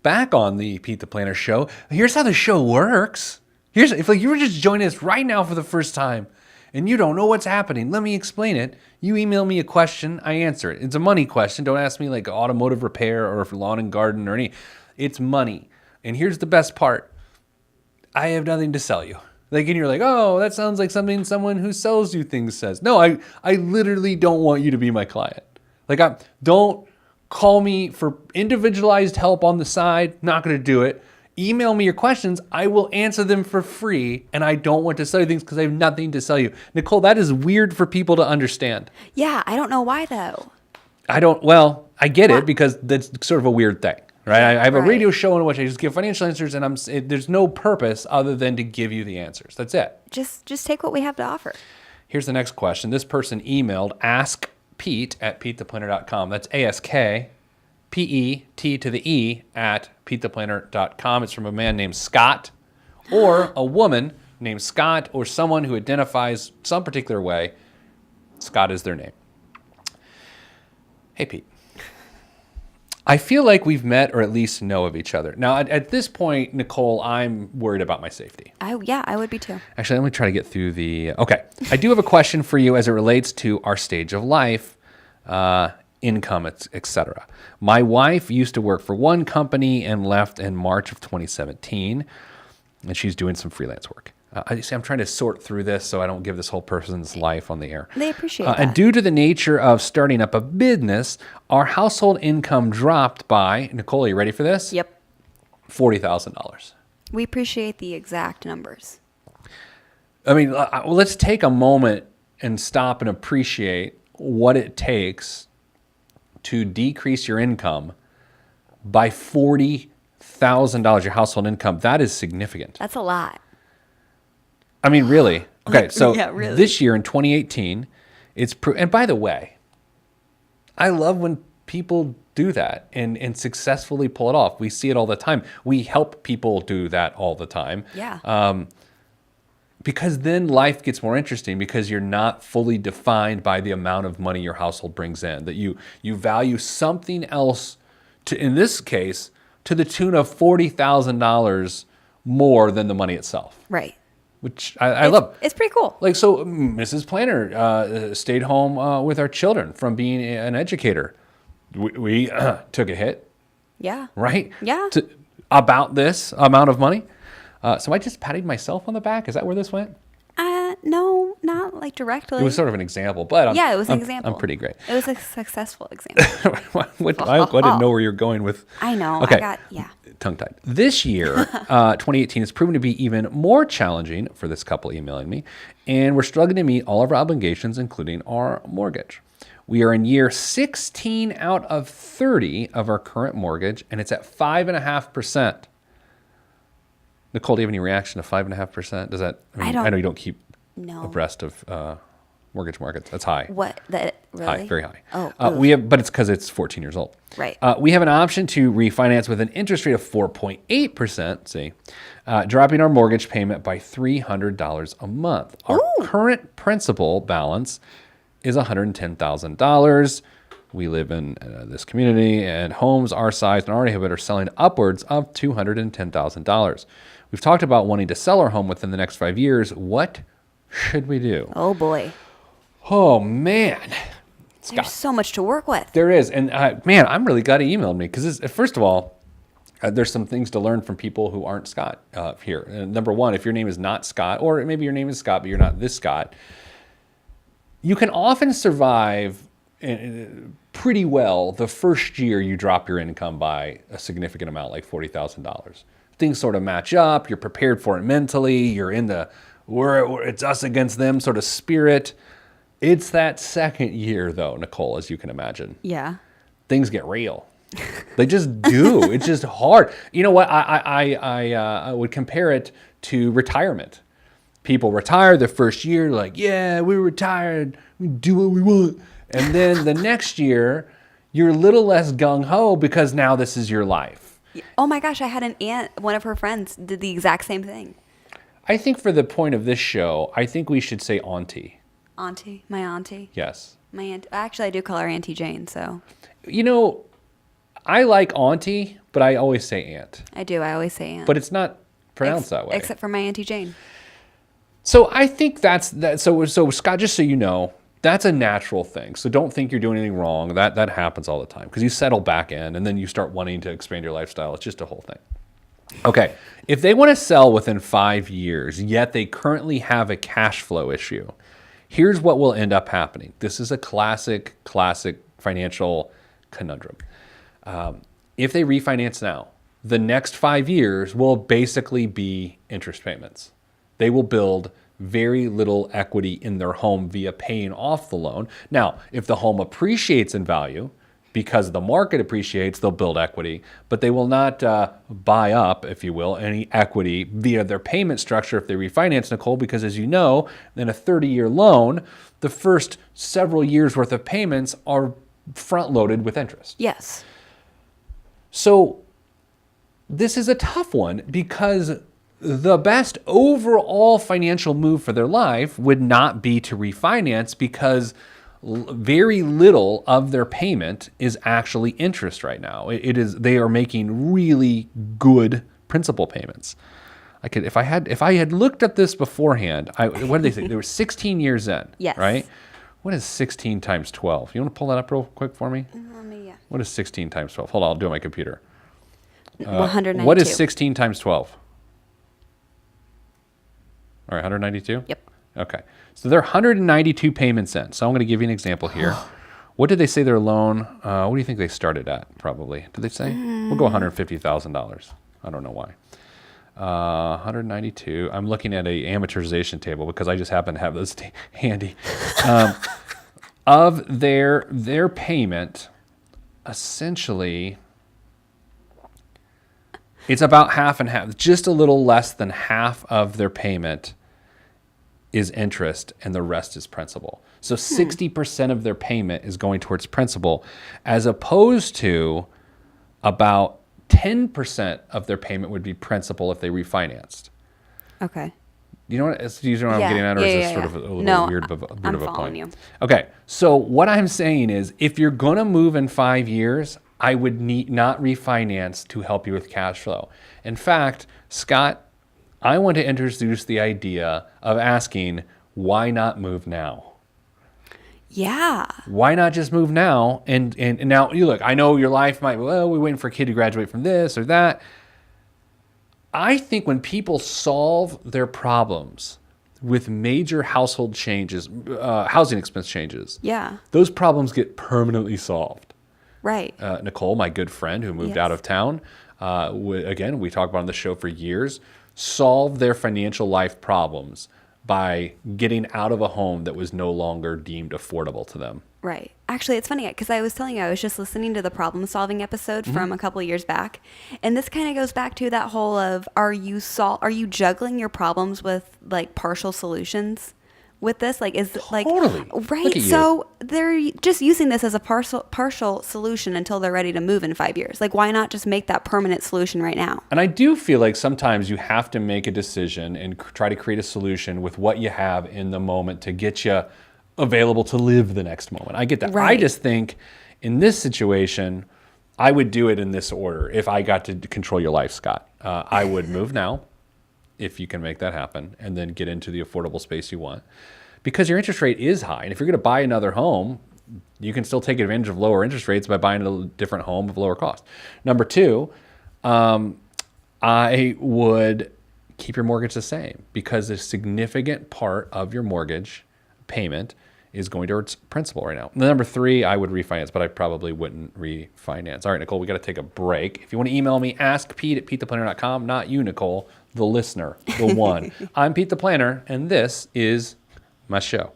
back on the Pete the Planner show. Here's how the show works. If you were just joining us right now for the first time and you don't know what's happening, let me explain it. You email me a question, I answer it. It's a money question. Don't ask me like automotive repair or for lawn and garden or any. It's money. And here's the best part. I have nothing to sell you. Like, and you're like, oh, that sounds like something someone who sells you things says. No, I literally don't want you to be my client. Like, don't call me for individualized help on the side. Not going to do it. Email me your questions. I will answer them for free. And I don't want to sell you things because I have nothing to sell you. Nicole, that is weird for people to understand. Yeah, I don't know why though. I get it because that's sort of a weird thing, right? I have a radio show in which I just give financial answers and there's no purpose other than to give you the answers. That's it. Just take what we have to offer. Here's the next question. This person emailed askpete@petetheplanner.com. That's ASKPET at petetheplanner.com. It's from a man named Scott or a woman named Scott or someone who identifies some particular way. Scott is their name. Hey, Pete. I feel like we've met or at least know of each other. Now, at this point, Nicole, I'm worried about my safety. I would be too. Actually, let me try to get through the... Okay. I do have a question for you as it relates to our stage of life, income, etc. My wife used to work for one company and left in March of 2017, and she's doing some freelance work. I'm trying to sort through this so I don't give this whole person's life on the air. They appreciate that. And due to the nature of starting up a business, our household income dropped by, Nicole, are you ready for this? Yep. $40,000. We appreciate the exact numbers. I mean, let's take a moment and stop and appreciate what it takes to decrease your income by $40,000, your household income. That is significant. That's a lot. I mean, really. Okay, so yeah, really. This year in 2018, and by the way, I love when people do that and successfully pull it off. We see it all the time. We help people do that all the time. Yeah. Because then life gets more interesting because you're not fully defined by the amount of money your household brings in. That you value something else, in this case, to the tune of $40,000 more than the money itself. Right. Which I love. It's pretty cool. Like, so Mrs. Planner stayed home with our children from being an educator. We took a hit. Yeah. Right? Yeah. About this amount of money. So I just patted myself on the back. Is that where this went? No, not like directly. It was sort of an example, but it was an example. I'm pretty great. It was a successful example. I didn't know where you're going with. I know. Okay. Tongue-tied. This year, 2018, has proven to be even more challenging for this couple emailing me, and we're struggling to meet all of our obligations, including our mortgage. We are in year 16 out of 30 of our current mortgage, and it's at 5.5%. Nicole, do you have any reaction to 5.5%? Does that? I know you don't keep abreast of mortgage markets. That's high. What? That really? High, very high. Oh, but it's because it's 14 years old. Right. We have an option to refinance with an interest rate of 4.8%. See, dropping our mortgage payment by $300 a month. Our current principal balance is $110,000. We live in this community, and homes our size and our neighborhood are selling upwards of $210,000. We've talked about wanting to sell our home within the next 5 years. What should we do? Oh, boy. Oh, man. Scott, there's so much to work with. There is. And, man, I'm really glad he emailed me because, first of all, there's some things to learn from people who aren't Scott here. Number one, if your name is not Scott, or maybe your name is Scott, but you're not this Scott, you can often survive pretty well the first year you drop your income by a significant amount, like $40,000. Things sort of match up. You're prepared for it mentally. You're in the it's us against them sort of spirit. It's that second year, though, Nicole, as you can imagine. Yeah. Things get real. They just do. It's just hard. You know what? I would compare it to retirement. People retire the first year, like, yeah, we're retired. We do what we want. And then the next year, you're a little less gung-ho because now this is your life. Oh my gosh, I had an aunt, one of her friends did the exact same thing. I think for the point of this show, I think we should say auntie. Auntie? My auntie? Yes. My aunt. Actually, I do call her Auntie Jane, so. You know, I like auntie, but I always say aunt. I do. I always say aunt. But it's not pronounced that way. Except for my Auntie Jane. So I think that's that. So Scott, just so you know, that's a natural thing. So don't think you're doing anything wrong. That happens all the time because you settle back in and then you start wanting to expand your lifestyle. It's just a whole thing. Okay, if they want to sell within 5 years, yet they currently have a cash flow issue, here's what will end up happening. This is a classic financial conundrum. If they refinance now, the next 5 years will basically be interest payments. They will build very little equity in their home via paying off the loan. Now, if the home appreciates in value, because the market appreciates, they'll build equity, but they will not buy up, if you will, any equity via their payment structure if they refinance, Nicole, because as you know, in a 30-year loan, the first several years worth of payments are front-loaded with interest. Yes. So this is a tough one because the best overall financial move for their life would not be to refinance because very little of their payment is actually interest right now. They are making really good principal payments. If I had looked at this beforehand, what did they say? They were 16 years in. Yes. Right? What is 16 times 12? You want to pull that up real quick for me? Yeah. What is 16 times 12? Hold on, I'll do it on my computer. 192. What is 16 times 12? All right, 192? Yep. Okay. So they're 192 payments in. So I'm going to give you an example here. What did they say their loan, what do you think they started at probably? Did they say? We'll go $150,000. I don't know why. 192. I'm looking at a amortization table because I just happen to have those handy. Of their payment, essentially, it's about half and half. Just a little less than half of their payment is interest and the rest is principal. So 60% of their payment is going towards principal as opposed to about 10% of their payment would be principal if they refinanced. Okay. Do you know what I'm getting at, or is this sort of a little weird of a point? Following you. Okay, so what I'm saying is if you're going to move in 5 years, I would not refinance to help you with cash flow. In fact, Scott, I want to introduce the idea of asking, why not move now? Yeah. Why not just move now? And now, you look, I know your life might, we're waiting for a kid to graduate from this or that. I think when people solve their problems with major household changes, housing expense changes, Yeah. those problems get permanently solved. Right. Nicole, my good friend who moved out of town, again, we talked about on the show for years, solve their financial life problems by getting out of a home that was no longer deemed affordable to them. Right. Actually, it's funny because I was telling you, I was just listening to the problem solving episode from a couple of years back. And this kind of goes back to that whole of, are you juggling your problems with like partial solutions with this? Like, is like, Totally. right. Look at you. So they're just using this as a partial solution until they're ready to move in 5 years. Like, why not just make that permanent solution right now? And I do feel like sometimes you have to make a decision and try to create a solution with what you have in the moment to get you available to live the next moment. I get that. Right. I just think in this situation, I would do it in this order. If I got to control your life, Scott, I would move now, if you can make that happen, and then get into the affordable space you want. Because your interest rate is high. And if you're going to buy another home, you can still take advantage of lower interest rates by buying a different home of lower cost. Number two, I would keep your mortgage the same because a significant part of your mortgage payment is going towards principal right now. Number three, I would refinance, but I probably wouldn't refinance. All right, Nicole, we got to take a break. If you want to email me, ask Pete at PeteThePlanner.com. Not you, Nicole, the listener, the one. I'm Pete the Planner, and this is my show.